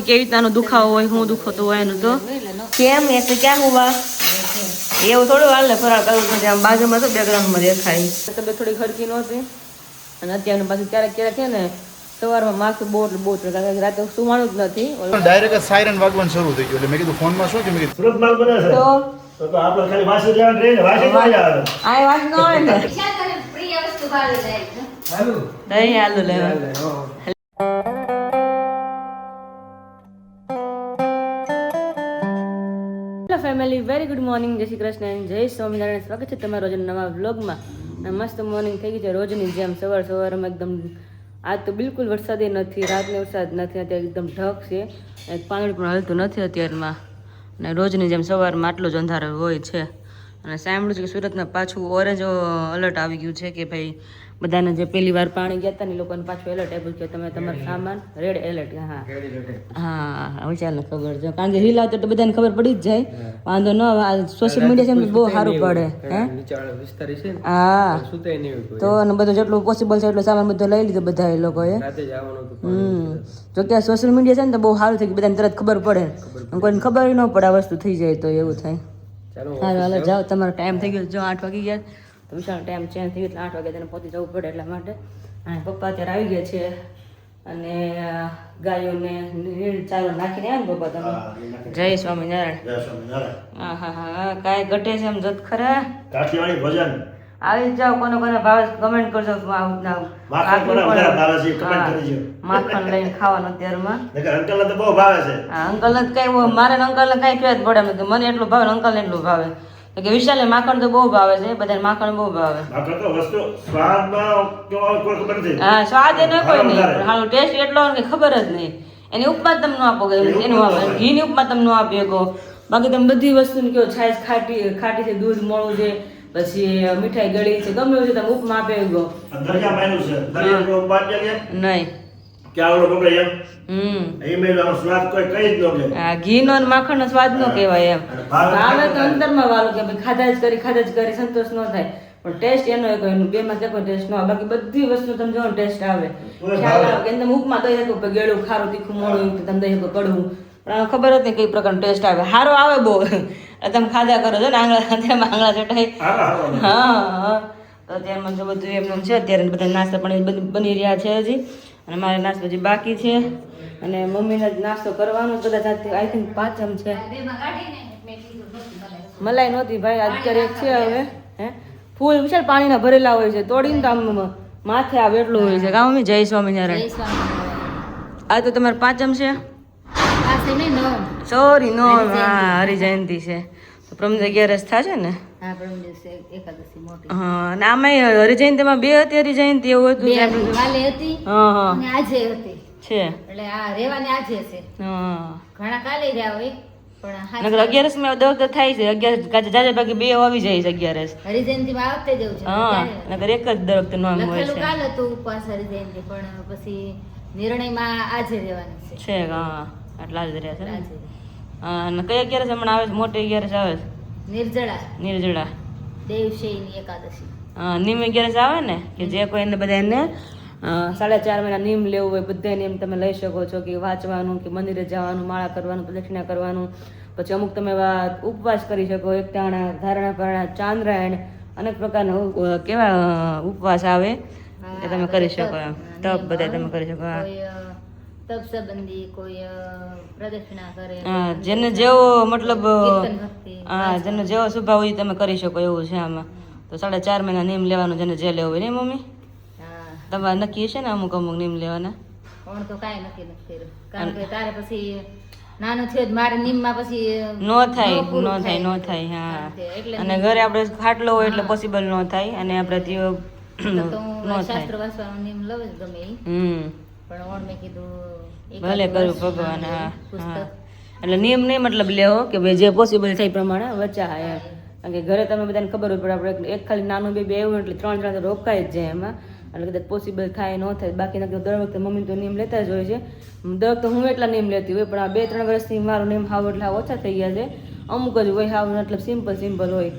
કેવી રીતનાનો દુખાવો હોય, હું દુખતો હોય એનું તો કેમ એસે ક્યાં હુવા એવું થોડું હાલ ને ફરાર કરવું છે. આમ બાજુમાં તો બેકગ્રાઉન્ડમાં દેખાય. તબિયત થોડી ખરકી નહોતી અને અત્યારે પાછું ક્યારેક ક્યારેક છે ને સવારમાં માથું બહુ કારણ કે રાતે સુવાનું જ નથી. ડાયરેક્ટ સાયરન વાગવાનું શરૂ થઈ ગયું એટલે મેં કીધું ફોનમાં શું છે મેં કીધું સુરત માલ બને છે તો આપણે ખાલી વાસી જવાનું રહે ને વાસી ન આવે આ વાત ન હોય ને પ્રિય વસ્તુ ભાવે જાય હાલો દહીં આલુ લેવા. Hello family, very good morning, જય શ્રી કૃષ્ણ એન્ડ જય સ્વામિનારાયણ. સ્વાગત છે તમારા રોજના નવા વ્લોગમાં. મસ્ત મોર્નિંગ થઈ ગઈ છે રોજની જેમ. સવારમાં એકદમ આજ તો બિલકુલ વરસાદ નથી, રાતનો વરસાદ નથી, અત્યારે એકદમ ઢગ છે, એક પાંદડું પણ હાલતું નથી અત્યારમાં. અને રોજની જેમ સવારમાં આટલો જ અંધારો હોય છે. અને સાંભળ્યું છે કે સુરતમાં પાછું ઓરેન્જ અલર્ટ આવી ગયું છે કે ભાઈ બધાને જે પહેલી વાર પાણી ગયા હતા ને લોકોને પાછું એલર્ટ આપ્યું કે તમે તમારો સામાન રેડ એલર્ટ. હા વિચારને ખબર છે કારણ કે રીલ આવતો તો બધાને ખબર પડી જ જાય, વાંધો ન આવે. સોશિયલ મીડિયા છે બહુ સારું પડે. હા તો અને બધું જેટલું પોસિબલ છે એટલો સામાન બધો લઈ લીધો બધા એ લોકોએ. જો કે સોશિયલ મીડિયા છે ને તો બહુ સારું છે કે બધાને તરત ખબર પડે, કોઈને ખબર ન પડે આ વસ્તુ થઈ જાય તો એવું થાય. હાલો હાલો જાઓ, તમારો ટાઈમ થઈ ગયો. જો 8 વાગી ગયા તો વિશાળ ટાઈમ ચેન્જ થઈ ગયો એટલે 8 વાગે તેને પહોંચી જવું પડે એટલા માટે. અને પપ્પા અત્યારે આવી ગયા છે અને ગાયોને નીણ ચારો નાખીને આવ્યા ને પપ્પા તમે. જય સ્વામિનારાયણ. હા હા હા કાંઈ ઘટે છે એમ જત ખરા. કાઠિયાવાડી ભોજન આવી જાઓ, કોને કોને ભાવે કમેન્ટ કરજો. માખણ લઈને ખાવાનું અત્યારમાં. અંકલ તો બહુ ભાવે છે. અંકલ ને કઈ મારે અંકલ ને કઈ કહેવા જ પડે, મને એટલું ભાવે અંકલ ને એટલું ભાવે. કે વિશાલે માખણ તો બહુ ભાવે છે, બધાને માખણ બહુ ભાવે. માખણ તો વસ્તુ સ્વાદમાં કોઈ ખબર નથી. હા સ્વાદ એનો કોઈ નહીં, પણ હાલો ટેસ્ટ એટલો કે ખબર જ નહીં. એની ઉપમા તમે ન આપો કે એનું આપે, ઘીની ઉપમા તમે ન આપી શકો. બાકી તમે બધી વસ્તુને કહો છાશ ખાટી છે, દૂધ મોળું છે, પછી મીઠાઈ ગળી છે, ગમે એવું છે તમે ઉપમા આપે ગો નહીં. ઘી નો માખણ નો સ્વાદ નો કહેવાય એમ. આવે તો અંતરમાં વાળું કે ભાઈ ખાધા જ કરી સંતોષ ન થાય, પણ ટેસ્ટ એનો એક બે માં કોઈ ટેસ્ટ ન આવે. બાકી બધી વસ્તુ તમે જો ટેસ્ટ આવે, ખ્યાલ આવે કે તમે ઉપમા દઈ શકો ગેળું ખારું તીખું મોડું તમે દઈ શકો કડવું, પણ ખબર જ નહીં કઈ પ્રકારનો ટેસ્ટ આવે. સારો આવે બહુ, તમે ખાધા કરો છો ને આંગળા ચટાઈ. હા તો અત્યારમાં જો બધું એમનું છે. અત્યારે બધા નાસ્તા પણ બની રહ્યા છે હજી, અને મારે નાસ્તો હજી બાકી છે. અને મમ્મીને જ નાસ્તો કરવાનો કદાચ આઈ થિંક 5 છે. મલાઈ નહોતી ભાઈ, અત્યારે એક છે. હવે હે ફૂલ વિશાળ પાણીના ભરેલા હોય છે, તોડીને તો આમ માથે આવે એટલું હોય છે. કાં મમ્મી? જય સ્વામિનારાયણ. આ તો તમારે 5 છે. સોરી નો, હા હરિ જયંતિ છે તો પ્રમદે 11 થશે ને. હા અને આમાં હરિ જયંતિમાં 2 હતી હરિ જયંતિ એવું હતું. હા હા છે એટલે આ રેવાની આજે છે. હા ઘણા કાલે રહ્યા હોય પણ 11 માં દવત થાય છે. 11 જાજે બાકી 2 આવી જાય છે 11 હરિ જયંતિ માં આવતે જવું છે. હા નકર એક જ દરખત નામ હોય છે. કાલ હતું ઉપવાસ હરિ જયંતિ, પણ પછી નિર્ણયમાં આજે રહેવાની છે. હા આટલા જ રહ્યા છે. અને કઈ 11 હમણાં આવે છે? મોટી 11 આવે છે નિર્જળા દેવશયની એકાદશી. હા નિમ 11 આવે ને કે જે કોઈ એને બધા એને 4.5 મહિના નિયમ લેવું હોય બધા નિયમ તમે લઈ શકો છો, કે વાંચવાનું, કે મંદિરે જવાનું, માળા કરવાનું, પ્રદક્ષિણા કરવાનું. પછી અમુક તમે ઉપવાસ કરી શકો, એકટાણા, ધારણા પારણા, ચાંદ્રાયણ, અનેક પ્રકારના કેવા ઉપવાસ આવે એ તમે કરી શકો એમ. તપ બધા તમે કરી શકો. તપ સંબંધી કોઈ પ્રદક્ષિણા કરે, જેને જેવો મતલબ હા જેને જેવો સ્વભાવ હોય તમે કરી શકો એવું છે આમાં. તો 4.5 મહિના નિયમ લેવાનું જેને જે લેવું હોય ને મમ્મી. તમારે નક્કી છે ને અમુક નિયમ લેવાના? કોણ તો કાંઈ નક્કી નથી, કારણ કે તારે પછી નાનું થયું મારે નિયમમાં પછી નો થાય. હા અને ઘરે આપણે ખાટલો હોય એટલે પોસિબલ નો થાય, અને આપણે શાસ્ત્ર વાંચવાનો નિયમ લવ જ ગમે પણ ઓણ મેં કીધું ભલે કરું ભગવાન. હા એટલે નિયમ નહીં મતલબ લેવો કે ભાઈ જે પોસિબલ થાય પ્રમાણે વચ્ચા એમ. કારણ કે ઘરે તમે બધાને ખબર હોય પણ આપણે એક ખાલી નાનું બેબી આવ્યું એટલે 3 રોકાય જ જાય એમાં, એટલે કદાચ પોસિબલ થાય ન થાય. બાકી નથી દર વખતે મમ્મી તો નિયમ લેતા જ હોય છે. દર વખતે હું એટલા નિયમ લેતી હોય, પણ આ 2-3 વર્ષથી મારો નિયમ હાવ એટલા ઓછા થઈ ગયા છે. અમુક જ હોય હાવ મતલબ સિમ્પલ હોય.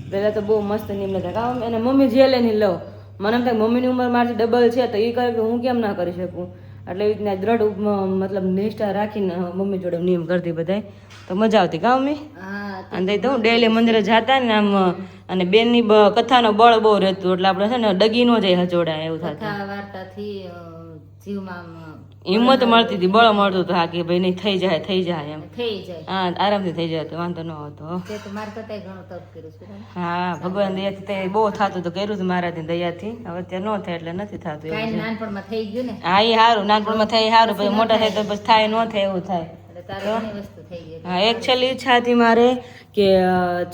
પહેલાં તો બહુ મસ્ત નિયમ લેતા કામ, અને મમ્મી જે લે ની લઉં. મને એમ થાય મમ્મીની ઉંમર મારાથી ડબલ છે તો એ કરે કે હું કેમ ના કરી શકું. એટલે એવી રીતના દ્રઢ મતલબ નિષ્ઠા રાખીને મમ્મી જોડે નિયમ કરતી બધાય તો મજા આવતી કા મમ્મી હા અને તો ડેલી મંદિરે જતા ને આમ અને બેનની કથાનો બળ બહુ રહેતું એટલે આપણે છે ને ડગી નો જાય હજોડા એવું થતું કથા વાર્તાથી જીવમાં હિંમત મળતી હતી બળ મળતું હતું હા કે ભાઈ નહીં થઈ જાય એમ થઈ જાય. હા આરામથી થઈ જાય તો વાંધો ન આવતો તે તો મારે કરતા ઘણું તપ કર્યું છે. હા ભગવાન દયાથી તે બહુ થતું તો કર્યું હતું મારાથી દયાથી હવે ત્યાં ન થાય એટલે નથી થતું એવું કાંઈ છે. નાનપણમાં થઈ ગયું ને હા એ સારું નાનપણમાં થાય એ સારું પછી મોટા થાય તો પછી થાય ન થાય એવું થાય એટલે તારે ઘણી વસ્તુ થઈ ગઈ. હા એક છેલ્લી ઈચ્છા હતી મારે કે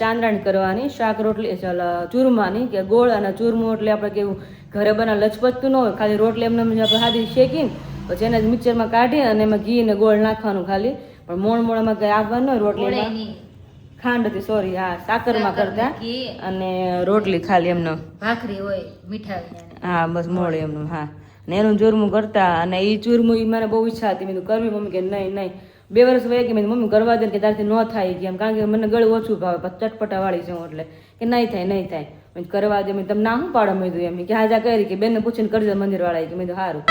ચાંદરાણી કરવાની શાક રોટલી ચાલ ચૂરમાની કે ગોળ અને ચૂરમું એટલે આપણે કેવું ઘરે બનાવ લચપચતું ન હોય ખાલી રોટલી એમને આપણે હાથી શેકીને પછી એને મિક્સરમાં કાઢી અને એમાં ઘી ને ગોળ નાખવાનું ખાલી પણ મોળમાં કંઈ આવવાનું હોય રોટલીમાં ગોળાઈની ખાંડ હતી સોરી હા સાકરમાં કરતા ઘી અને રોટલી ખાલી એમનો ભાખરી હોય મીઠા હા બસ મોળી એમનું હા ને એનું ચૂરમું કરતા અને એ ચૂરમું એ મને બહુ ઈચ્છા હતી મેં કરવી મમ્મી કે નહીં 2 વર્ષ વહી કે મેં મમ્મી કરવા દે કે તારથી ન થાય કે એમ કારણ કે મને ગળું ઓછું ભાવે પછી ચટપટા વાળી છું એટલે કે નહીં થાય મેં કરવા દે મેં તમને ના શું પાડો મેં એમ કે હાજા કરી કે બેનને પૂછીને કરજો મંદિર વાળા કે મેં તો સારું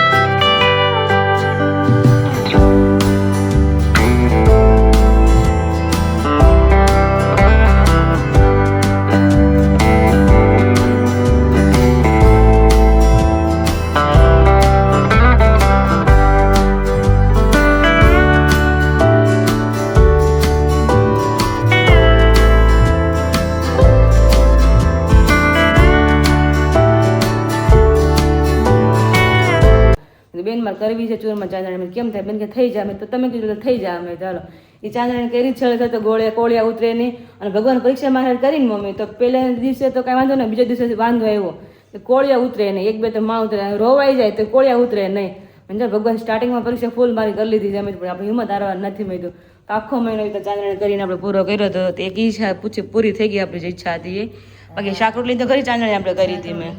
બેન મારે કરવી છે ચૂરમાં ચાંદણી કેમ થાય બેન કે થઈ જાય તો તમે કીધું તો થઈ જાય અમે ચાલો એ ચાંદણી કરી છેલ્લે તો કોળિયા ઉતરે નહીં અને ભગવાન પરીક્ષા મારે કરીને મમ્મી તો પહેલા દિવસે તો કાંઈ વાંધો નહીં બીજા દિવસે વાંધો આવ્યો તો કોળિયા ઉતરે નહીં 1-2 તો માં ઉતરે રોવાઈ જાય તો કોળિયા ઉતરે નહીં મને ભગવાન સ્ટાર્ટિંગમાં પરીક્ષા ફૂલ મારી કરી લીધી છે અમે આપણે હિંમત હારવા નથી મળ્યું તો આખો મહિનો તો ચાંદણી કરીને આપણે પૂરો કર્યો હતો તો એક ઈચ્છા પૂરી થઈ ગઈ આપણી જે ઈચ્છા હતી એ બાકી શાક રોટલી તો ખરી ચાંદણી આપણે કરી હતી મેં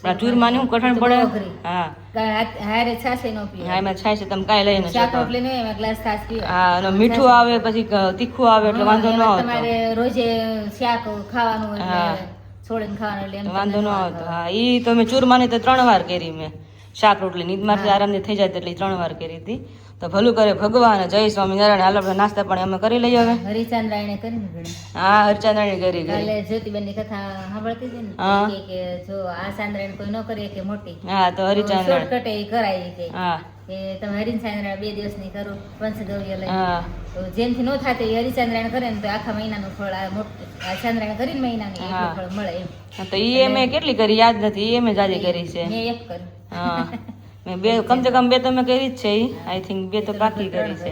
પણ ચૂરમાની હું કઠણ પડે હા હારે છાશે નો પીએ હા એમાં છાશ તમે કાંઈ લઈને શાક રોટલી નહીં એમાં ગ્લાસ છાશ પીએ. હા અને મીઠું આવે પછી તીખું આવે એટલે વાંધો ન આવતો તમારે રોજે શાક ખાવાનું એટલે છોડીને ખાવાનું એટલે એમ વાંધો ન આવતો હા ઈ તો મેં ચૂરમાની તો 3 વાર કરી મેં શાક રોટલી નીંદમાંથી આરામથી થઈ જાય એટલે 3 વાર કરી હતી તો ભલું કરે ભગવાન જય સ્વામિનારાયણ હાલ આપણે નાસ્તા પાણી અમે કરી લઈએ હવે હરિચંદ્રાયણે કરીને ઘણી હા હરચાંદણી કરી કાલે જ્યોતિબેનની કથા સાંભળતી હતી હા. ને કે જો આ ચાંદ્રાયણ કોઈ ન કરે કે મોટી હા તો હરિચાંદણી શોર્ટકટ એ કરાય કે હા તમે હરિચંદ્રાયણ 2 દિવસની કરો પંચગવ્ય લઈ હા તો જેમથી ન થાય એ હરિચંદ્રાયણ કરે ને તો આખા મહિનાનું ફળ આ મોટું આ ચાંદ્રાયણ કરીને મહિનાની એટલું ફળ મળે એમ. હા, તો ઈ મેં કેટલી કરી યાદ નથી ઈ મેં જાજી કરી છે મેં એક કરી હા મેં 2 કમ સે કમ 2 તો મેં કરી જ છે ઈ આઈ થિંક 2 તો બાકી કરી છે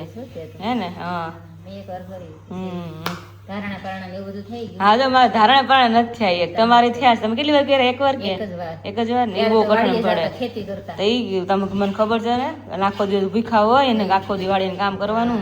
હે ને હા મેં એક વાર કરી હમ ધારણા પારણા ને એવું બધું થઈ ગયું હા તો મારા ધારણા પણ નથી થયા એક તમારી થયા છે તમે કેટલી વાર કર્યા એક વાર કે એક જ વાર એક જ વાર ને એ બહુ ત્યારે કઠણ તો વાડીએ પડે જતા, ખેતી કરતા તો ઈ તમે મને ખબર છે ને આખો દિવસ ભૂખા હોય ને આખો દિવસ વાળીને કામ કરવાનું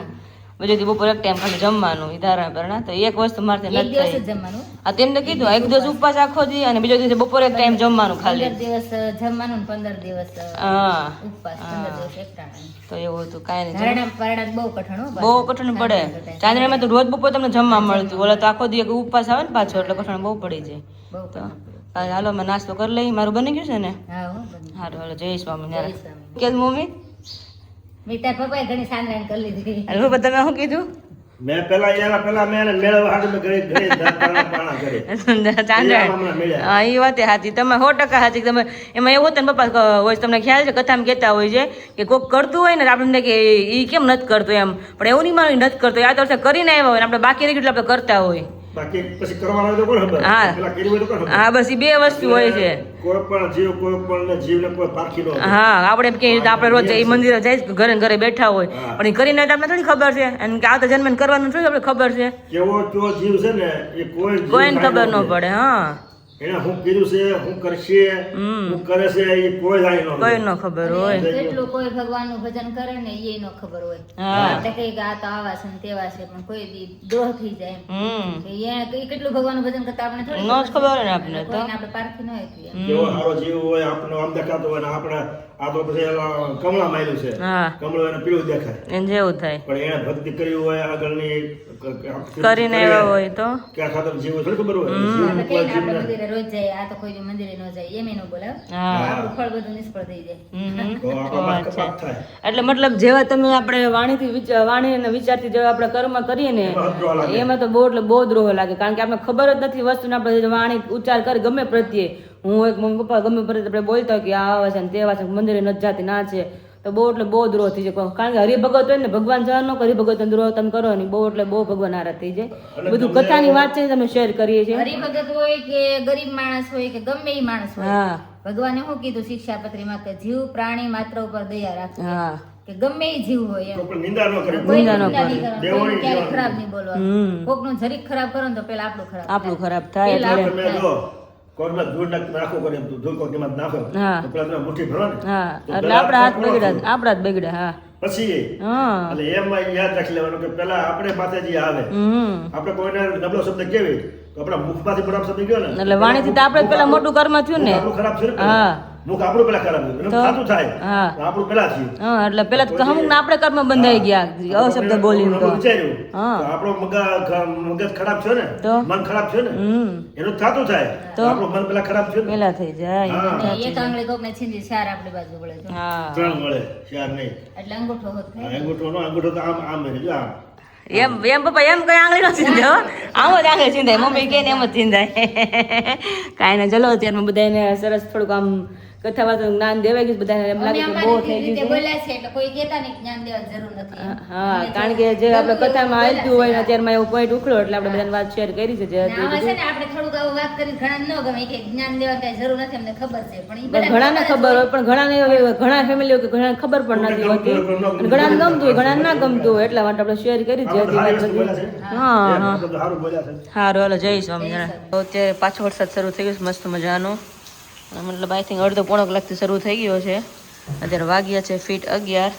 બીજો દી બપોર એક ટાઈમ ખાલી જમવાનું ઈ ધારણા પરના તો એક વસ્તુ મારથી એક નથી દિવસ થઈ જ જમવાનું આ તેમને કીધું એક દિવસ ઉપવાસ આખો દી અને બીજો દિવસ બપોર એક ટાઈમ જમવાનું ખાલી 15 દિવસ જમવાનું ને 15 દિવસ હા ઉપવાસ 15 દિવસ એકટાણા તો એવું હતું કાંઈ નહીં ધારણા પારણા બહુ કઠણ હો બહુ કઠણ પડે ચાંદરામાં તો રોજ બપોર તમને જમવા મળતું ઓલા તો આખો દી એક ઉપવાસ આવે ને પાછો એટલે કઠણ બહુ પડી જાય બહુ તો કઠણ હાલો અમે નાસ્તો કરી લઈ મારું બની ગયું છે ને હા હો બધી. હારું હાલો જય જય સ્વામિનારાયણ સ્વામી. કે મમ્મી મેં તાર પપ્પાએ ઘણી સાંદરાયણ કરી લીધી હાલો પપ્પા તમે શું કીધું મેં પેલા મેં એને મેળવવા હાટુ મેં ઘરે પાણા કરે ચાંદરાયણ હા એ વાત સાચી તમે 100% સાચી તમે એમાં એવું હતું ને પપ્પા હોય તમને ખ્યાલ છે કથામાં કહેતા હોય છે કે કોઈક કરતું હોય ને આપણે કે એ કેમ નથી કરતો એમ પણ એવું નહીં માનું નથી કરતો આ તો કરીને આવ્યા હોય ને આપણે બાકી રહી ગયું એટલે આપણે કરતા હોય બાકી પછી કરવાનું હોય તો કોણ ખબર હા. પેલા કર્યું હોય તો કોણ ખબર હા બસ એ 2 વસ્તુ હોય છે કોઈ પણ જીવને કોઈ પારખી ન હોય. હા આપણે એમ કે આપણે રોજ એ મંદિરે જાય જ, ઘરે ને ઘરે બેઠા હોય હા. પણ એ કરીને તો આપણે થોડી ખબર છે અને કે આ તો જન્મ કરવાનું થોડી આપણે ખબર છે કેવો કેવો જીવ છે ને એ કોઈ જીવ કોઈને કાંઈ ખબર ન ન પડે હા એને હું કર્યું છે હું કરશે હું કરે છે એ કોઈ જાણી ન કોઈ ન ખબર હોય કેટલું કોઈ ભગવાનનું ભજન કરે ને એ ન ખબર હોય હા. એટલે કઈ કે આ તો આવા છે ને તેવા છે પણ કોઈ દી દ્રોહ થઈ જાય એમ. કે એ કેટલું ભગવાનનું ભજન કરતા આપણે થોડી ન જ ખબર હોય ને આપણે તો કોઈને આપણે પારખી ન હતી એમ. કેવો સારો જીવ હોય આપણને આમ દેખાતો હોય ને આપણે આ તો પછી કમળા માયલું છે હા કમળો એને પીળું દેખાય એને જેવું થાય પણ એને ભક્તિ કરી હોય આગળની કરીને આવ્યા હોય તો કે આ ખાતર જીવો થોડી ખબર હોય આપણે જીવને કોઈ કહીને આપણે જીવને મંદિરે રોજ જાય આ તો કોઈ દી મંદિરે ન જાય એમ એનું બોલે હા આપણું ફળ બધું નિષ્ફળ થઈ જાય તો આમાં કપાત થાય એટલે મતલબ જેવા તમે આપણે વાણી અને વિચારથી જેવા આપણે કર્મ કરીએ ને એમાં દ્રોહ લાગે. એમાં તો બહુ એટલે બહુ દ્રોહ લાગે કારણ કે આપણે ખબર જ નથી વસ્તુને આપણે જે વાણી ઉચ્ચાર કરી ગમે પ્રત્યે હું એક મમ્મી પપ્પા ગમે પ્રત્યે આપણે બોલતા હોય કે આ આવે છે ને તે આવે છે મંદિરે નથી જાતી ના છે તો બહુ એટલે બહુ દ્રોહ થઈ જાય કારણ કે હરિભગત હોય ને ભગવાન સહન ન કરી ભગત દ્રોહ તમે કરો ને બહુ એટલે બહુ ભગવાન નારાજ થઈ જાય બધું કથાની વાત છે તમે શેર કરીએ છીએ હરિભગત હોય કે ગરીબ માણસ હોય કે ગમે એ માણસ હોય હા ભગવાને શું કીધું શિક્ષાપત્રીમાં કે જીવ પ્રાણી માત્ર ઉપર દયા રાખો હા કે ગમે એ જીવ હોય એમ તો પણ નિંદા ન કરે કોઈ નિંદા ન નિંદા નહીં કરવાની, કોઈનું ક્યારેય ખરાબ નહીં હમ. બોલવાનું કોકનું જરીક ખરાબ કરો ને તો પેલા આપણું ખરાબ આપણું થાય. ખરાબ થાય પેલા એટલે તમે જો કોરમાં ધૂળ નાખો કરે તો ધૂળ કોકમાં નાખો હા. તો પેલા તમે મુઠ્ઠી ભરો ને હા તો એટલે પેલા આપણા હાથ આપણો બગડ્યા આપણા જ બગડ્યા હા પછી હા એટલે એમાં યાદ રાખી લેવાનું કે પેલા આપણે માતાજી આવે આપણે કોઈને નબળો શબ્દ કેવી તો આપણા મુખમાંથી બરાબર શબ્દ ગયો ને એટલે વાણીથી તો આપણે જ પેલા મોટું કર્મ થયું ને આપણું ખરાબ છે ને હા. પેલા. મુખ આપણું પેલા ખરાબ થયું એનું તો? ખાતું થાય હા. તો આપણું પેલા થયું હા એટલે પેલા તો અમુક ને આપણે કર્મ બંધાઈ ગયા અશબ્દ બોલીને તો વિચાર્યું હા. તો આપણો મગજ ખરાબ થયો ને તો? મન ખરાબ થયો ને એનું થાતું થાય તો? તો આપણું મન પેલા ખરાબ થયું ને પેલા થઈ જાય હા. અને એક આંગળી કોકને છીંદી ચાર આપણી બાજુ વળે છે. હા ત્રણ મળે ચાર નહીં એટલે અંગૂઠો હોત થાય. અંગૂઠો તો આમ બને જો આમ એમ એમ પપ્પા એમ કઈ આંગળી નો ચીંધે હો આમ જ આંગળી ચીંધાય મમ્મી કે ને એમ જ ચીંધાય કાંઈ ને ચલો અત્યારમાં બધાને સરસ થોડુંક આમ કથા વાતો જ્ઞાન દેવાઈ ગયું બધાને એમ લાગે કે બહુ થઈ રીતે ગયું છે બોલ્યા છે એટલે કોઈ કહેતા નહીં જ્ઞાન દેવાની જરૂર નથી. હા કારણ કે જે આપણે કથામાં આવતું હોય ને અત્યારમાં એવો પોઈન્ટ ઉખડ્યો એટલે આપણે બધાને વાત શેર કરી છે જે અને હતી આમાં છે બધું. ને આપણે થોડુંક આવું વાત કરી ઘણા ન ગમે કે જ્ઞાન દેવા કઈ જરૂર નથી અમને ખબર છે પણ ઈ પણ બધા ઘણાને ખબર હોય પણ ઘણાને ઘણા ફેમિલીઓ કે ઘણાને ખબર પણ નથી હોતી અને ઘણાને ગમતું હોય ઘણાને ના ગમતું હોય એટલા માટે આપણે શેર કરી છે આપણે હજી સારી વાત વસ્તુ બધી. બોલ્યા છે હા હા એમ તો સારું બોલ્યા છે સારું હાલો જય સ્વામિનારાયણ તો અત્યારે પાછો વરસાદ શરૂ થઈ ગયો છે મસ્ત મજાનો મતલબ આઈ થિંક અડધો પોણો કલાકથી શરૂ થઈ ગયો છે અત્યારે વાગ્યા છે ફીટ 11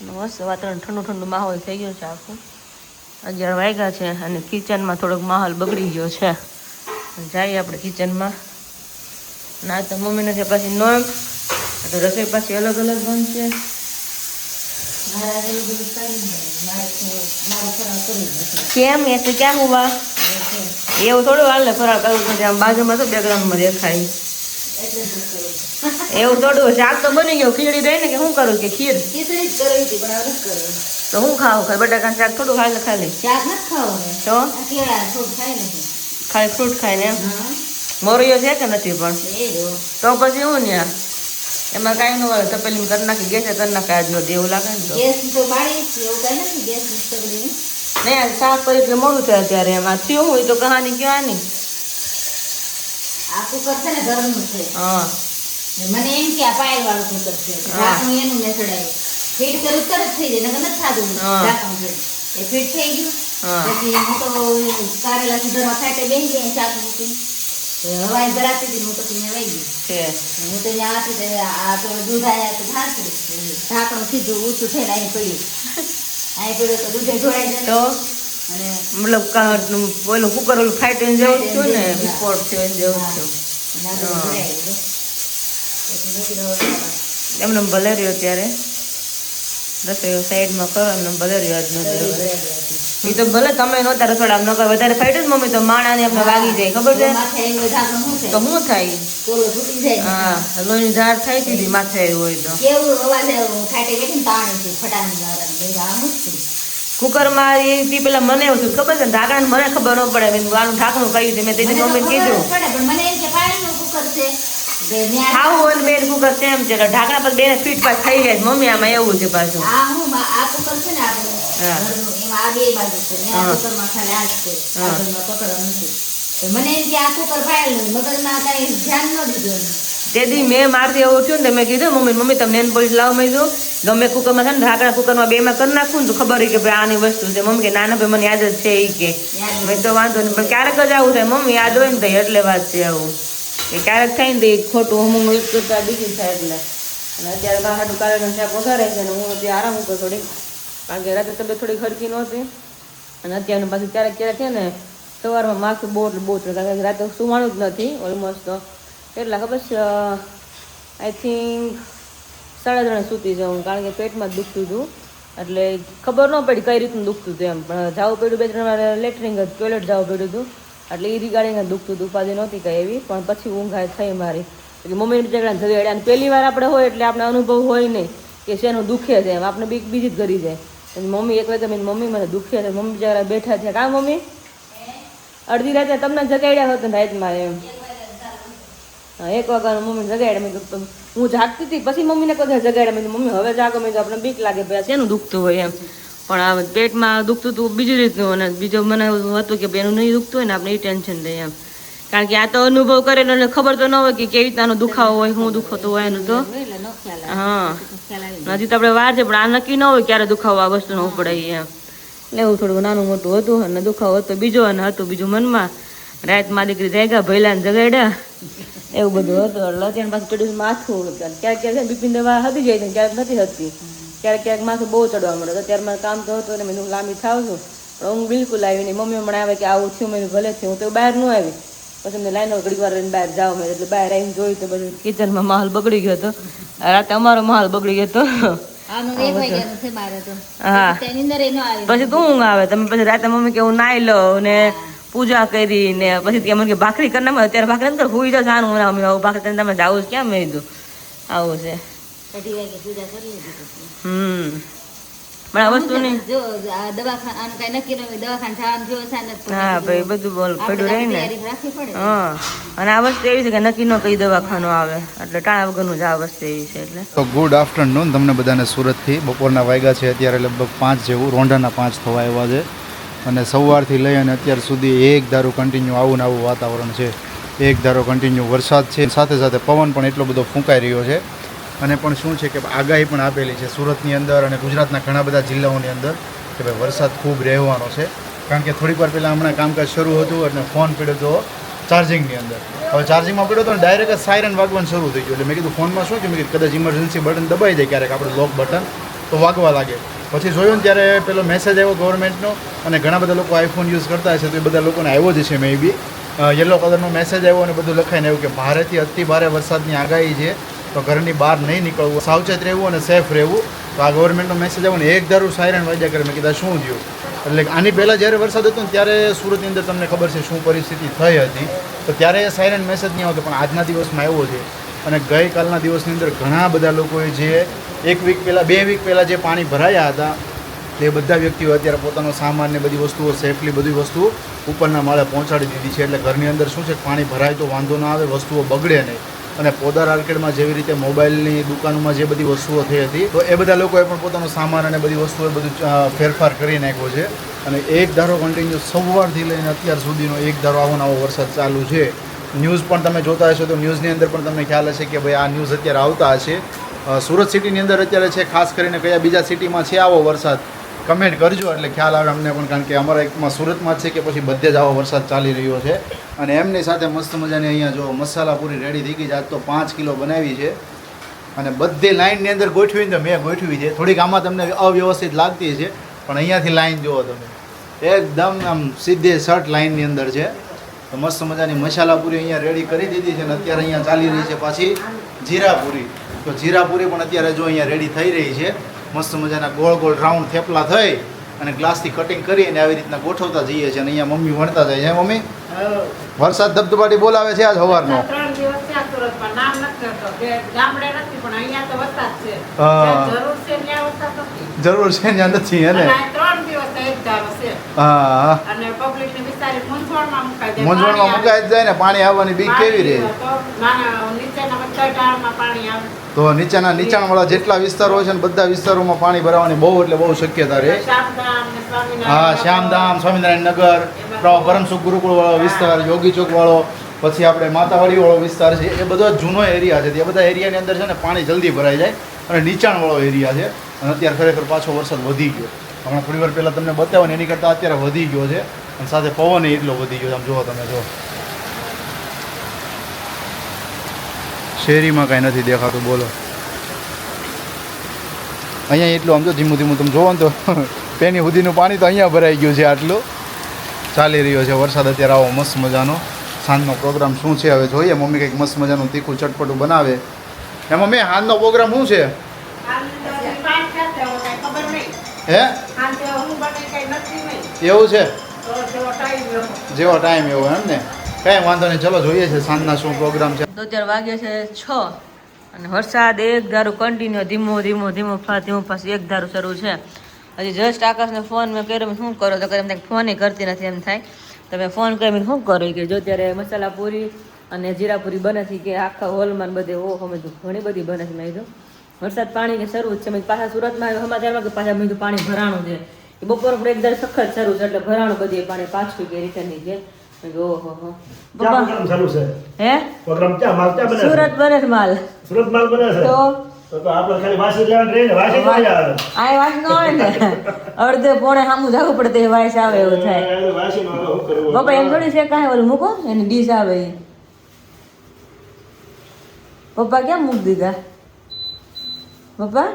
મસ્ત વાતાવરણ ઠંડુ ઠંડુ માહોલ થઈ ગયો છે આખું 11 વાગ્યા છે અને કિચનમાં થોડોક માહોલ બગડી ગયો છે જઈએ આપણે કિચનમાં ના તો મમ્મીને છે પાછી નોમ તો રસોઈ પાછી અલગ અલગ બનશે મારા જેવું બધું કરી દે. મારું ફરાળ કરી દે. કેમ એસે ક્યાં હુવા એવું થોડું હાલ ને ફરાળ કરવું પડે આમ બાજુમાં તો બેકગ્રાઉન્ડમાં દેખાય એટલે જ કરું. એવું થોડું શાક તો બની ગયું ખીચડી રહી ને કે શું કરું કે ખીર ખીચડી જ કરવી હતી પણ હવે નથી કરવી. તો હું ખાવું ખાય બટાકાનું શાક થોડું ખાય ખાલી શાક નથી ખાવાનું. તો આ કેળા થોડું ખાઈ લેજે. ખાલી ફ્રૂટ ખાય ને એમ હા. મોરિયો છે કે નથી પણ એ જો. તો પછી હું ને એમાં કાંઈ ન હોય તપેલી કરી નાખી ગેસે કરી નાખે આજ નથી એવું લાગે ને તો ગેસ તો બાળી જ છે, એવું કાંઈ નથી ગેસ ની સગડી. નહીં શાક કરી એટલે મોડું થાય અત્યારે એમાં થયું હોય તો કહાની કહેવાની આ કુકર છે ને ઘરનું છે. હા ને મને એમ કે આ પાયલ વાળું કુકર છે. હા. ઢાંકણું એનું મેં ચડાવ્યું. ફીટ કરું તરત થઈ જાય નકર નથી થાતું હા. ઢાંકણું છે. એ ફીટ થઈ ગયું. હા. પછી હું તો કારેલા સુધારવા ખાટે બેસી ગઈ શાક મૂકીને. તો હવાઈ ભરાતી હતી ને હું પછી મેં વહી ગઈ. છે હું તો અહીંયા હતી તો આ તો દૂધ આયા તો ઢાંકું. ઢાંકણું સીધું ઊંચું થઈને અહીં પડ્યું. અહીં પડ્યું તો દૂધે ઢોળાઈ જાય. તો અને મતલબ ઓલું કુકર ઓલું ફાઈટ જેવું જ થયું ને વિસ્ફોટ થયો એને જેવું જ થયું ના તો ભરાઈ ગયું. પછી મેં કીધું એમને ભલે રહ્યો ત્યારે રસોઈ સાઈડમાં કરો એમને ભલે રહ્યો આજનો હવે દિવસ ભરાઈ ગયા હતી. એ તો ભલે તમે નહોતા રસોડામાં નકર વધારે ફાઈટ જ મમ્મી તો માણાને આપણે વાગી જાય ખબર છે માથે આવીને ઢાંકણું શું તો થાય? શું થાય કોલો તૂટી જાય. હા લોહીની ધાર થાય સીધી માથે આવી હોય તો કેવું અવાજ આવ્યો ખાટે બેઠીને તાણી છે ફટાની દ્વારા મેં કીધું આ શું છે? કુકરમાં એ થી પેલા મને એવું થયું ખબર છે ને ઢાંકણ મને ખબર ન પડે મેં આનું ઢાંકણું કહ્યું છે મેં તેની મને તો મમ્મીને ખબર જ કીધું પડે પણ મને એમ કે પાણીનું કુકર છે કે ન્યા ખાવું હોય ને બેન કુકર સેમ છે એટલે ઢાંકણા પર બેને ફીટ પાસ થઈ જાય છે. મમ્મી આમાં એવું છે પાછું આ હું આ કુકર છે ને આપણું હા. ઘરનું એમાં આ બે બાજુ છે ને આ હા. કુકરમાં ખાલી આ જ છે હા. આગળમાં પકડવાનું નથી તો મને એમ કે આ કુકર ફાયેલું મગજમાં કાંઈ ધ્યાન ન દીધું એમ. તેથી મેં મારથી એવું થયું ને તો મેં કીધું મમ્મી તમે નેન પોલીસ લાવો મેં કીધું ગમે કુકરમાં છે ને ઢાંકણા કુકરમાં બેમાં કરી નાખું ને તો ખબર હોય કે ભાઈ આની વસ્તુ છે મમ્મી કે નાના ભાઈ મને યાદ જ છે એ કે મેં તો વાંધો નહીં પણ ક્યારેક જ આવું થાય મમ્મી યાદ હોય ને તો એટલે વાત છે આવું કે ક્યારેક થાય ને તો એ ખોટું અમુક યુઝ કરતા બીજી થાય એટલે અને અત્યારે બહારનું કારેલાનું શાક વધારે છે ને હું અત્યારે આરામ ઉપર થોડીક કારણ કે રાત્રે તબિયત થોડી ખડકી નહોતી અને અત્યારનું પાછું ક્યારેક ક્યારેક છે ને સવારમાં માથું બહુ ચડે કારણ કે રાતે સુવાનું જ નથી ઓલમોસ્ટ તો એટલા ખબર છે આઈ થિંક 3:30 સૂતી જાઉં, કારણ કે પેટમાં જ દુખતું હતું, એટલે ખબર ન પડી કઈ રીતનું દુખતું હતું એમ. પણ જવું પડ્યું 2-3 વાર લેટરિંગ ટોયલેટ જવું પડ્યું હતું, એટલે એ રિગાર્ડિંગ દુખતું હતું. ઉપાધિ નહોતી કઈ એવી, પણ પછી ઊંઘ થઈ મારી. એટલે મમ્મીને બિચારા જગાડ્યા, અને પહેલી વાર આપણે હોય એટલે આપણે અનુભવ હોય નહીં કે શેનું દુખે છે એમ, આપણે બીજી જ કરી જાય. અને મમ્મી એક વાગે મમ્મી મને દુખે છે, મમ્મી બિચારા બેઠા છે. કાં મમ્મી અડધી રાતે તમને જગાડ્યા હોત ને રાતમાં એમ? 1 વાગ્યાનું મમ્મી જગાડ્યા. મેં હું જાગતી હતી, પછી મમ્મીને કદાચ જગાડ્યા. મેં મમ્મી હવે જાગો. મેં આપણે બીક લાગે ભાઈ શેનું દુખતું હોય એમ. પણ આ પેટમાં દુખતું હતું બીજી રીતનું, અને બીજું મને હતું કે એનું નહીં દુખતું હોય ને આપણે એ ટેન્શન લઈએ એમ. કારણ કે આ તો અનુભવ કરેલો એટલે ખબર તો ન હોય કે કેવી રીતનો દુખાવો હોય, શું દુખતું હોય એનું તો. હા, હજી તો આપણે વાર છે, પણ આ નક્કી ન હોય ક્યારે દુખાવો આ વસ્તુ ન ઉપડે એમ. એટલે એવું થોડું નાનું મોટું હતું, અને દુખાવો હતો બીજો, અને હતું બીજું મનમાં. રાતમાં દીકરી જાગ્યા, ભૈલાને જગાડ્યા, એવું બધું હતું. એટલે અત્યારે પાછું પેડ્યું માથું. ક્યારેક ક્યારેક બીપીન દવા હતી જાય, ક્યારેક નથી હતી. ક્યારેક ક્યારેક માથું બહુ ચડવા મળે. અત્યારે મારે કામ તો હતું ને મેં લાંબી થાવ છું, પણ ઊંઘ બિલકુલ આવી નહીં. મમ્મી મને આવે કે આવું થયું, મેં ભલે થયું. હું તો બહાર ન આવી, પછી મેં લાઈનો ઘડી વાર રહીને બહાર જાવ. મેં એટલે બહાર આવીને જોયું તો બધું કિચનમાં માહોલ બગડી ગયો હતો. રાતે અમારો માહોલ બગડી ગયો હતો. હા, પછી તું ઊંઘ આવે. તમે પછી રાતે મમ્મી કે હું નાઈ લો ને પૂજા કરી ને પછી મને કે ભાખરી કરી નાખે. અત્યારે ભાખરી નથી કર, હુઈ જાવ સારું. મમ્મી આવું ભાખરી તમે જાવું જ ક્યાં? મેં કીધું આવું છે. પણ આ વસ્તુ નહીં. હા ભાઈ, બધું બોલ પડ્યું રહે ને. હા, અને આ વસ્તુ એવી છે કે નક્કી નો કઈ દવાખાનું આવે, એટલે ટાણા વગરનું જ આ વસ્તુ એવી છે. એટલે તો ગુડ આફ્ટરનૂન તમને બધાને. સુરતથી બપોરના વાગ્યા છે અત્યારે લગભગ 5 જેવું, રોંઢાના 5 થવા આવ્યા છે. અને સવારથી લઈ અને અત્યાર સુધી એક ધારો કન્ટિન્યુ આવું ને આવું વાતાવરણ છે. એક ધારો કન્ટિન્યુ વરસાદ છે, સાથે સાથે પવન પણ એટલો બધો ફૂંકાઈ રહ્યો છે. અને પણ શું છે કે આગાહી પણ આપેલી છે સુરતની અંદર અને ગુજરાતના ઘણા બધા જિલ્લાઓની અંદર કે ભાઈ વરસાદ ખૂબ રહેવાનો છે. કારણ કે થોડીક વાર પહેલાં હમણાં કામકાજ શરૂ હતું એટલે ફોન પડ્યો હતો ચાર્જિંગની અંદર. હવે ચાર્જિંગમાં પડ્યો તો ડાયરેક્ટ જ સાયરન વાગવાનું શરૂ થઈ ગયું. એટલે મેં કીધું ફોનમાં શું કે મેં કીધું કદાચ ઇમરજન્સી બટન દબાઈ જાય ક્યારેક આપણે લોક બટન, તો વાગવા લાગે. પછી જોયું ને ત્યારે પેલો મેસેજ આવ્યો ગવર્મેન્ટનો, અને ઘણા બધા લોકો આઈફોન યુઝ કરતા હશે તો એ બધા લોકોને આવ્યો જ છે. મે બી યલો કલરનો મેસેજ આવ્યો અને બધું લખાઈને આવ્યું કે ભારેથી અતિ ભારે વરસાદની આગાહી છે, તો ઘરની બહાર નહીં નીકળવું, સાવચેત રહેવું અને સેફ રહેવું. તો આ ગવર્મેન્ટનો મેસેજ આવ્યો ને એક ધારું સાયરન વાગ્યા કરે. મેં કીધા શું થયું? એટલે આની પહેલાં જ્યારે વરસાદ હતો ને ત્યારે સુરતની અંદર તમને ખબર છે શું પરિસ્થિતિ થઈ હતી, તો ત્યારે સાયરન મેસેજ નહીં આવતો, પણ આજના દિવસમાં આવ્યો છે. અને ગઈકાલના દિવસની અંદર ઘણા બધા લોકોએ જે 1 વીક પહેલાં 2 વીક પહેલાં જે પાણી ભરાયા હતા તે બધા વ્યક્તિઓ અત્યારે પોતાનો સામાન ને બધી વસ્તુઓ સેફલી બધી વસ્તુઓ ઉપરના માળે પહોંચાડી દીધી છે. એટલે ઘરની અંદર શું છે પાણી ભરાય તો વાંધો ના આવે, વસ્તુઓ બગડે નહીં. અને પોદાર આર્કેડમાં જેવી રીતે મોબાઈલની દુકાનોમાં જે બધી વસ્તુઓ થઈ હતી, તો એ બધા લોકોએ પણ પોતાનો સામાન અને બધી વસ્તુઓ બધું ફેરફાર કરી નાખ્યો છે. અને એક ધારો કન્ટિન્યુ સવારથી લઈને અત્યાર સુધીનો એક ધારો આવો નવો વરસાદ ચાલુ છે. ન્યૂઝ પણ તમે જોતા હશો તો ન્યૂઝની અંદર પણ તમને ખ્યાલ હશે કે ભાઈ આ ન્યૂઝ અત્યારે આવતા હશે. સુરત સિટીની અંદર અત્યારે છે, ખાસ કરીને કયા બીજા સિટીમાં છે આવો વરસાદ કમેન્ટ કરજો એટલે ખ્યાલ આવે અમને પણ. કારણ કે અમારા એકમાં સુરતમાં જ છે કે પછી બધે જ આવો વરસાદ ચાલી રહ્યો છે. અને એમની સાથે મસ્ત મજાની અહીંયા જો મસાલા પૂરી રેડી થઈ ગઈ છે. આજ તો 5 કિલો બનાવી છે અને બધી લાઇનની અંદર ગોઠવીને તો મેં ગોઠવી છે. થોડીક આમાં તમને અવ્યવસ્થિત લાગતી છે, પણ અહીંયાથી લાઈન જુઓ તમે, એકદમ આમ સીધે શર્ટ લાઇનની અંદર છે. તો મસ્ત મજાની મસાલા પૂરી અહીંયા રેડી કરી દીધી છે. અને અત્યારે અહીંયા ચાલી રહી છે પાછી જીરાપુરી. તો જીરાપુરી પણ અત્યારે જો અહીંયા રેડી થઈ રહી છે. મસ્ત મજાના ગોળ ગોળ રાઉન્ડ થેપલા થઈ અને ગ્લાસથી કટિંગ કરી અને આવી રીતના ગોઠવતા જઈએ છીએ. અને અહીંયા મમ્મી વણતા જાય છે. મમ્મી વરસાદ ધબધબાટી બોલાવે છે આજ સવારનો. જરૂર છે ત્યાં નથી હે ને? હા, મૂંઝવણમાં મુકાઈ જ જાય ને. પાણી આવવાની બીક કેવી રહે? તો નીચાણવાળા જેટલા વિસ્તારો છે ને બધા વિસ્તારોમાં પાણી ભરાવાની બહુ એટલે બહુ શક્યતા રહે. હા, શ્યામધામ, સ્વામિનારાયણ નગર, પરમસુખ ગુરુકુળ વાળો વિસ્તાર, યોગી ચોક વાળો, પછી આપણે માતાવાડી વાળો વિસ્તાર છે, એ બધો જૂનો એરિયા છે. એ બધા એરિયાની અંદર છે ને પાણી જલ્દી ભરાઈ જાય અને નીચાણવાળો એરિયા છે. અને અત્યારે ખરેખર પાછો વરસાદ વધી ગયો. હમણાં થોડી વાર પહેલાં તમને બતાવ્યો ને એની કરતાં અત્યારે વધી ગયો છે. અને સાથે પવન એટલો વધી ગયો. આમ જુઓ તમે, જો શેરીમાં કાંઈ નથી દેખાતું. બોલો અહીંયા એટલું આમ જો ધીમું ધીમું તમે જોવો ને તો પેની સુધીનું પાણી તો અહીંયા ભરાઈ ગયું છે. આટલું ચાલી રહ્યો છે વરસાદ અત્યારે આવો મસ્ત મજાનો. સાંજનો પ્રોગ્રામ શું છે હવે જોઈએ. મમ્મી કંઈક મસ્ત મજાનું તીખું ચટપટું બનાવે એમાં મેં હાલનો પ્રોગ્રામ શું છે હે એવું છે જેવો ટાઈમ એવો એમ ને કાંઈ વાંધો નહીં ચલો જોઈએ છે સાંજના શું પ્રોગ્રામ છે તો અત્યારે વાગ્યા છે 6 અને વરસાદ એક ધારું કન્ટિન્યુ ધીમો ધીમો ધીમો ફાસ એક ધારું શરૂ છે. હજી જસ્ટ આકાશને ફોન મેં કર્યો મેં શું કરો તો એમ થાય ફોન કરતી નથી એમ થાય તમે ફોન કરીને શું કરો કે જો ત્યારે મસાલા પૂરી અને જીરા પૂરી બને છે કે આખા હોલમાં બધે ઓહો મેં ઘણી બધી બને છે મેં કીધું વરસાદ પાણી કે શરૂ જ છે મેં પાછા સુરતમાં સમાચારમાં કે પાછા મેં પાણી ભરાણું છે એ બપોર પર એકદમ સખત શરૂ છે એટલે ભરાણું બધી પાણી પાછું કે રીટર્નની છે. ઓહો હે સુરત બને છે માલ સુરત માલ બને છે તો આપણે ખાલી વાસી લેવાનું રહે ને વાસી ન આવે આ વાસ ન આવે ને અડધે પોણે સામું જાવું પડે તો વાસ આવે એવું થાય. વાસી નો શું કરવું પપ્પા એમ થોડી છે કાંઈ ઓલું મૂકો એની ડીશ આવે ઈ. પપ્પા કેમ મૂકી દીધા પપ્પા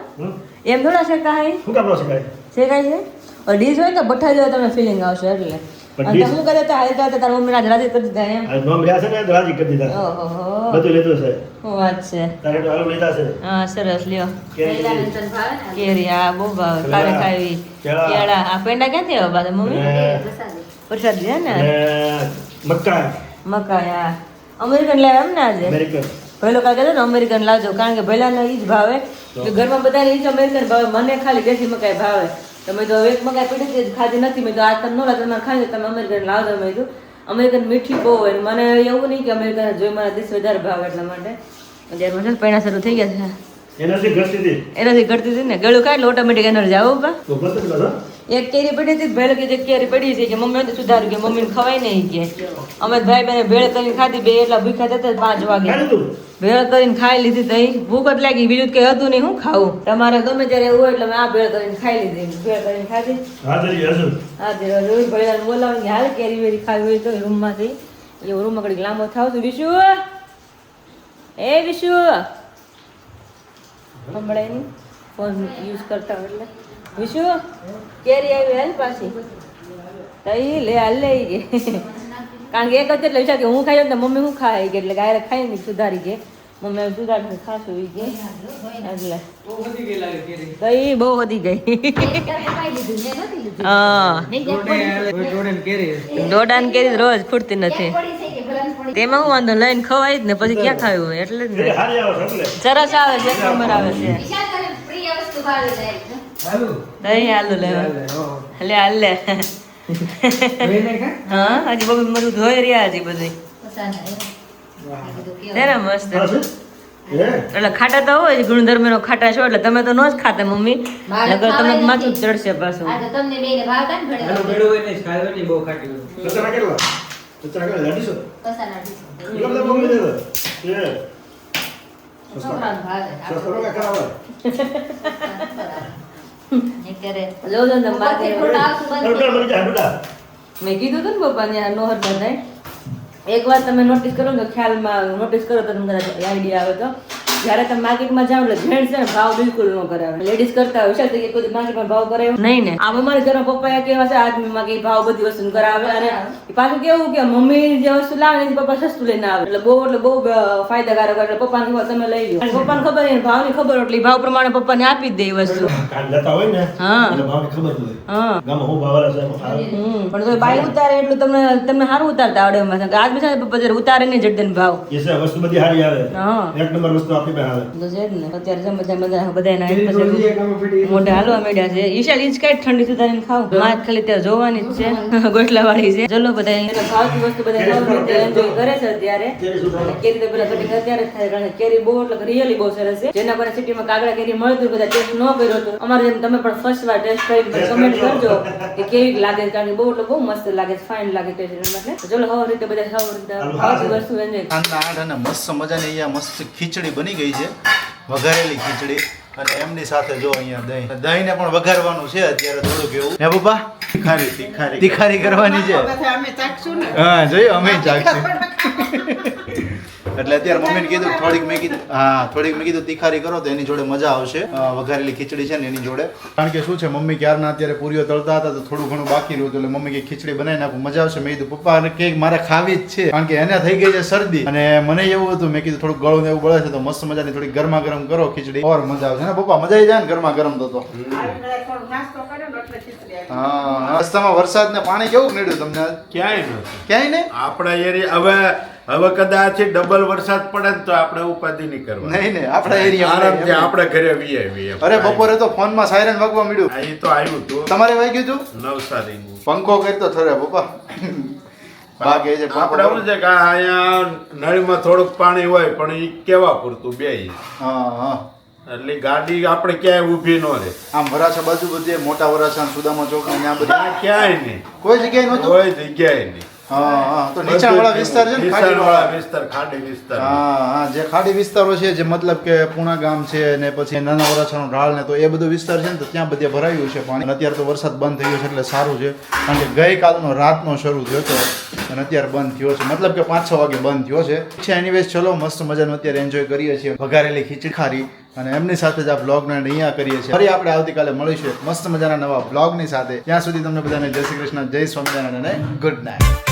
એમ થોડા છે કાંઈ શું કામ ન શકાય છે કાંઈ છે ડીશ હોય તો બઠાઈ જાય તમને ફિલિંગ આવશે એટલે અને તમે શું કરે તો હાલ તો તારા મમ્મી રાજી કરી દીધા એમ આ નોમ રહ્યા છે ને રાજી કરી દીધા ઓહો બધું લીધું છે શું વાત છે તારે તો હાલ લીધા છે હા સરસ લ્યો કેરી કેરી આ બહુ ભાવે કાલે ખાવી કેળા આ પેંડા ક્યાંથી આવે પાછા મમ્મી પ્રસાદ છે ને અને મકાઈ મકાઈ આ અમેરિકન લાવ્યા એમ ને આજે અમેરિકન પહેલો કાલ કહેતો ને અમેરિકન લાવજો કારણ કે પહેલાનો ઈ જ ભાવે કે ઘરમાં બધાને ઈ જ અમેરિકન ભાવે મને ખાલી દેશી મકાઈ ભાવે તમે તો એક મકાઈ પડી હતી ખાધી નથી મેં તો આ તમે નો તમે ખાઈ તમે અમેરિકન લાવજો મેં કીધું અમેરિકન મીઠી બહુ હોય મને એવું નહીં કે અમેરિકન જોઈ મારા દેશ વધારે ભાવે એટલા માટે અત્યારે મને પૈણા શરૂ થઈ ગયા છે એનર્જી ઘટતી હતી એનાથી કરતી હતી ને ગળું ખાય એટલે ઓટોમેટિક એનર્જી આવો બા તો બસ કરો એક કેરી પડી હતી ભેળ કે એક કેરી પડી છે કે મમ્મી તો સુધાર્યું કે મમ્મીને ખવાય નહીં કે અમે ભાઈ બહેને ભેળ કરીને ખાધી બે એટલા ભૂખ્યા થતા 5 વાગે ખાલી તું ભેળ કરીને ખાઈ લીધી તઈ ભૂખ જ લાગી બીજું કઈ હતું નહીં હું ખાવું તમારે ગમે ત્યારે એવું હોય એટલે મેં આ ભેળ કરીને ખાઈ લીધી ભેળ કરીને ખાધી હાજરી હજુ હા તે રોજ ભેળ બોલાવીને હાલ કેરી વેરી ખાવી હોય તો રૂમમાંથી એ રૂમમાં ઘડીક લાંબો થાવ છું વિશુ એ વિશુ સંભળાય નહીં ફોન યુઝ કરતા હોય એટલે વિશુ કેરી આવી હાલ પાછી તઈ લે હાલ લઈ ગઈ કારણ કે એક જ એટલે વિચાર કે હું ખાઈ ને મમ્મી હું ખાઈ ગઈ એટલે ગાયરે ખાઈ નહીં સુધારી ગઈ મમ્મી હવે સુધારીને ખાશું ઈ ગઈ એટલે તઈ બહુ વધી ગઈ હા દોડાન કેરી રોજ ફૂટતી નથી તેમાં હું વાંધો લઈને ખવાય જ ને પછી ક્યાં ખાવી હોય એટલે જ ને હારી આવે છે એટલે સરસ આવે છે એક નંબર આવે છે દહીં આલુ લેવા લે હાલ લે હા હજી બબી મરું ધોઈ રહ્યા હજી બધી ને મસ્ત એટલે ખાટા તો હોય ગુણધર્મ નો ખાટા છો એટલે તમે તો નો જ ખાતા મમ્મી નગર તમને માથું ચડશે પાછું તમને બેને ભાવતા ને કચરા કેટલા લાડીશો કસાના કેટલા બધા બોલી દેતો એ છોકરાને ભાવે સસ્તો કે ખરાબ ને કરે જો જો ને માથે થોડા આવતું બંધ ડોક્ટર બની જા ડોડા મેં કીધું હતું ને પપ્પાને આ નોહર બધાય એક વાર તમે નોટિસ કરો ને ખ્યાલમાં નોટિસ કરો તો તમને આઈડિયા આવે તો જ્યારે તમે માર્કેટમાં જાઓ એટલે જેન્ટ્સ છે ને ભાવ બિલકુલ ન કરાવે લેડીઝ કરતા હોય વિચાર કે કોઈ માર્કેટમાં ભાવ કરાવે નહીં ને આ અમારા ઘરમાં પપ્પા કેવા છે આદમીમાં કે ભાવ બધી વસ્તુ કરાવે અને પાછું કેવું કે મમ્મી જે વસ્તુ લાવે ને પપ્પા સસ્તું લઈને આવે એટલે બહુ ફાયદાકારક હોય એટલે પપ્પાને કહો તમે લઈ લો પપ્પાને ખબર નહીં ભાવની ખબર હોય એટલે ભાવ પ્રમાણે પપ્પાને આપી જ દે એ વસ્તુ કાન લેતા હોય ને હા. એટલે ભાવની ખબર હોય હા ગામ હું ભાવરા છે એમાં આવે. પણ તો બાઈ ઉતારે એટલું તમને સારું ઉતારતા આવડે એમાં આજ બી છે ને પપ્પા જયારે ઉતારે નહીં જડદન ભાવ એ છે વસ્તુ બધી હારી આવે હા એક નંબર વસ્તુ આપણી પાસે આવે તો છે જ ને અત્યારે છે બધા મોઢે હાલવા માંડ્યા છે ઈશાલ ઇંચ કઈ ઠંડી સુધારીને ખાવ માથ ખાલી ત્યાં જોવાની જ છે ગોટલા વાળી છે ચલો બધા એને ભાવતી વસ્તુ બધા ખાવાની રીતે એન્જોય કરે છે અત્યારે કેરી સુધારો. કેરી તો પેલા કટિંગ અત્યારે જ થાય કારણ કે કેરી બહુ એટલે રિયલી બહુ સરસ છે જેના પર સિટીમાં કાગડા કેરી મળતું હોય, બધા ટેસ્ટ ન કર્યો તો અમારે જેમ તમે પણ ફર્સ્ટ વાર ટેસ્ટ કરીને કમેન્ટ કરજો કે કેવી લાગે છે કારણ કે બહુ એટલે બહુ મસ્ત લાગે છે ફાઇન લાગે ટેસ્ટ એટલે ચલો હવે રીતે બધા ખાવ રીતે ભાવતી વસ્તુ એન્જોય સાંજના 8 અને મસ્ત મજાની અહીંયા મસ્ત ખીચડી બની ગઈ છે વઘારેલી ખીચડી અને એમની સાથે જો અહીંયા દહીં દહીંને પણ વઘારવાનું છે અત્યારે થોડુંક એવું હે પપ્પા તીખારી કરવાની છે હા જોઈએ અમે ચાખશું એટલે અત્યારે મમ્મીને કીધું થોડીક મેં કીધું તિખારી કરો તો એની જોડે મજા આવશે વઘારેલી ખીચડી છે ને એની જોડે. કારણ કે શું છે મમ્મી ક્યારના અત્યારે પૂરીઓ તળતા હતા તો થોડું ઘણું બાકી રહ્યું એટલે મમ્મી કે ખીચડી બનાવી નાખું મજા આવશે. મેં કીધું પપ્પા કે મારે ખાવી જ છે કારણ કે એને થઈ ગઈ છે શરદી અને મને એવું હતું. મેં કીધું થોડું ગળું ને એવું બળે છે તો મસ્ત મજાની થોડી ગરમા ગરમ કરો ખીચડી ઓર મજા આવશે ને પપ્પા. મજા આવી જાય ને ગરમા ગરમ તો હા. રસ્તામાં વરસાદ ને પાણી કેવું નડ્યું તમને? ક્યાંય નહીં. આપણા એરિયા હવે કદાચ ડબલ વરસાદ પડે ને તો આપણે ઉપાધિ નહીં કરવા. નહીં આપણા એરિયા આરામથી આપણે ઘરે વીએ. અરે બપોરે તો ફોન માં સાયરન વાગવા મળ્યું. એ તો આવ્યું તું તમારે વાગ્યું તું? નવસારી પંખો કરતો થરે પપ્પા ભાગે છે. આપણે શું છે કે અહીંયા નળીમાં થોડુંક પાણી હોય પણ એ કેવા પૂરતું બે હા એટલે ગાડી આપણે ક્યાંય ઊભી ન રહે. આમ વરાછા બાજુ બધે મોટા વરાછા સુદામા ચોક ને ત્યાં બધા ક્યાંય નહીં, કોઈ જગ્યાએ નહોતું. કોઈ જગ્યાએ નહીં. હા તો નીચાણવાળા વિસ્તાર છે ને નીચાણવાળા વિસ્તાર, ખાડી વિસ્તાર. હા જે ખાડી વિસ્તારો છે જે મતલબ કે પૂણા ગામ છે ને પછી નાના વરાછાનો ઢાળ ને તો એ બધો વિસ્તાર છે ને તો ત્યાં બધે ભરાયું છે પાણી. અને અત્યારે તો વરસાદ બંધ થઈ ગયો છે એટલે સારું છે કારણ કે ગઈકાલનો રાતનો શરૂ થયો હતો અને અત્યારે બંધ થયો છે મતલબ કે 5-6 વાગે બંધ થયો છે. એનીવેઝ ચલો મસ્ત મજાનું અત્યારે એન્જોય કરીએ છીએ વઘારેલી ખીચડી ખારી અને એમની સાથે જ આ બ્લોગને અહીંયા કરીએ છીએ. ફરી આપણે આવતીકાલે મળીશું મસ્ત મજાના નવા બ્લોગની સાથે. ત્યાં સુધી તમને બધાને જય શ્રી કૃષ્ણ, જય સ્વામિનારાયણ અને ગુડ નાઇટ.